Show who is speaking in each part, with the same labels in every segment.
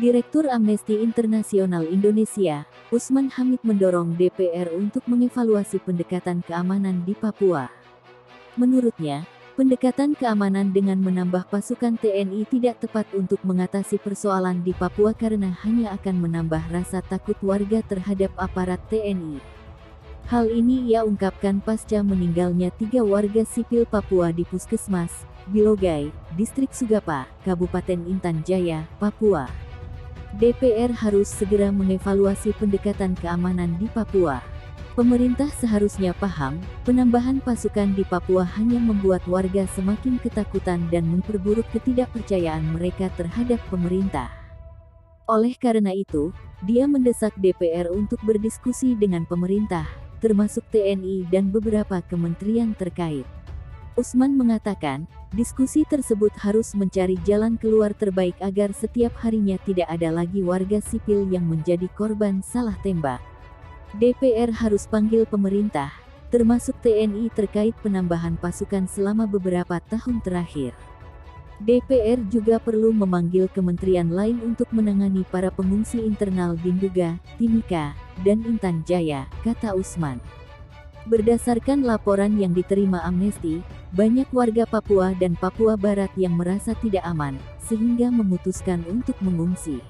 Speaker 1: Direktur Amnesty Internasional Indonesia, Usman Hamid mendorong DPR untuk mengevaluasi pendekatan keamanan di Papua. Menurutnya, pendekatan keamanan dengan menambah pasukan TNI tidak tepat untuk mengatasi persoalan di Papua karena hanya akan menambah rasa takut warga terhadap aparat TNI. Hal ini ia ungkapkan pasca meninggalnya 3 warga sipil Papua di Puskesmas Bilogai, Distrik Sugapa, Kabupaten Intan Jaya, Papua. DPR harus segera mengevaluasi pendekatan keamanan di Papua. Pemerintah seharusnya paham, penambahan pasukan di Papua hanya membuat warga semakin ketakutan dan memperburuk ketidakpercayaan mereka terhadap pemerintah. Oleh karena itu, dia mendesak DPR untuk berdiskusi dengan pemerintah, termasuk TNI dan beberapa kementerian terkait. Usman mengatakan, diskusi tersebut harus mencari jalan keluar terbaik agar setiap harinya tidak ada lagi warga sipil yang menjadi korban salah tembak. DPR harus panggil pemerintah, termasuk TNI terkait penambahan pasukan selama beberapa tahun terakhir. DPR juga perlu memanggil kementerian lain untuk menangani para pengungsi internal di Nduga, Timika, dan Intan Jaya, kata Usman. Berdasarkan laporan yang diterima Amnesty, banyak warga Papua dan Papua Barat yang merasa tidak aman, sehingga memutuskan untuk mengungsi.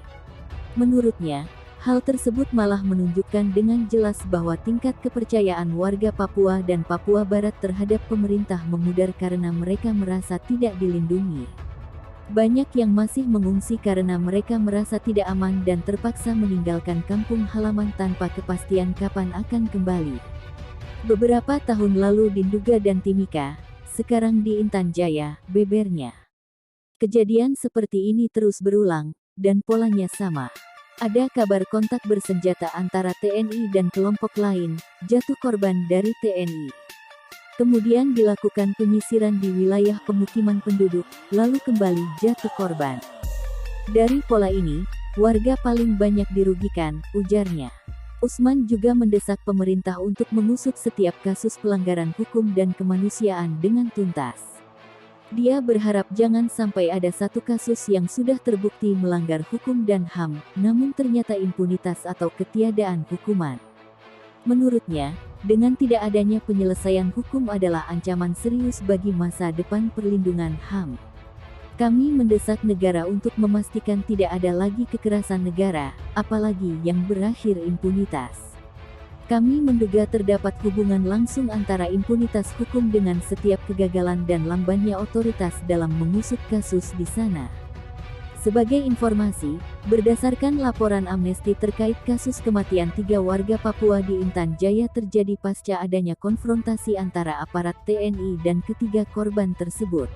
Speaker 1: Menurutnya, hal tersebut malah menunjukkan dengan jelas bahwa tingkat kepercayaan warga Papua dan Papua Barat terhadap pemerintah memudar karena mereka merasa tidak dilindungi. Banyak yang masih mengungsi karena mereka merasa tidak aman dan terpaksa meninggalkan kampung halaman tanpa kepastian kapan akan kembali. Beberapa tahun lalu di Nduga dan Timika, sekarang di Intan Jaya, bebernya. Kejadian seperti ini terus berulang, dan polanya sama. Ada kabar kontak bersenjata antara TNI dan kelompok lain, jatuh korban dari TNI. Kemudian dilakukan penyisiran di wilayah pemukiman penduduk, lalu kembali jatuh korban. Dari pola ini, warga paling banyak dirugikan, ujarnya. Usman juga mendesak pemerintah untuk mengusut setiap kasus pelanggaran hukum dan kemanusiaan dengan tuntas. Dia berharap jangan sampai ada satu kasus yang sudah terbukti melanggar hukum dan HAM, namun ternyata impunitas atau ketiadaan hukuman. Menurutnya, dengan tidak adanya penyelesaian hukum adalah ancaman serius bagi masa depan perlindungan HAM. Kami mendesak negara untuk memastikan tidak ada lagi kekerasan negara, apalagi yang berakhir impunitas. Kami menduga terdapat hubungan langsung antara impunitas hukum dengan setiap kegagalan dan lambannya otoritas dalam mengusut kasus di sana. Sebagai informasi, berdasarkan laporan Amnesty terkait kasus kematian 3 warga Papua di Intan Jaya terjadi pasca adanya konfrontasi antara aparat TNI dan ketiga korban tersebut.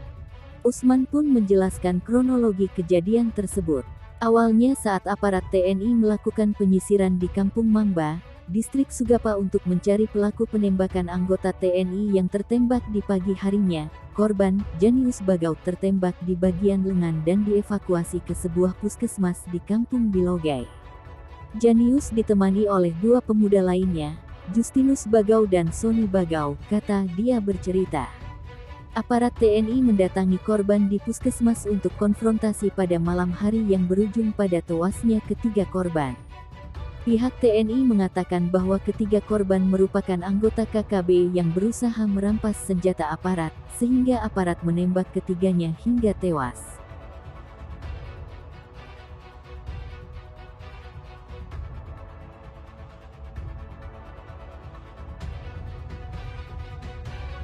Speaker 1: Usman pun menjelaskan kronologi kejadian tersebut. Awalnya saat aparat TNI melakukan penyisiran di Kampung Mamba, Distrik Sugapa untuk mencari pelaku penembakan anggota TNI yang tertembak di pagi harinya, korban, Janius Bagau tertembak di bagian lengan dan dievakuasi ke sebuah puskesmas di Kampung Bilogai. Janius ditemani oleh 2 pemuda lainnya, Justinus Bagau dan Sony Bagau, kata dia bercerita. Aparat TNI mendatangi korban di puskesmas untuk konfrontasi pada malam hari yang berujung pada tewasnya ketiga korban. Pihak TNI mengatakan bahwa ketiga korban merupakan anggota KKB yang berusaha merampas senjata aparat, sehingga aparat menembak ketiganya hingga tewas.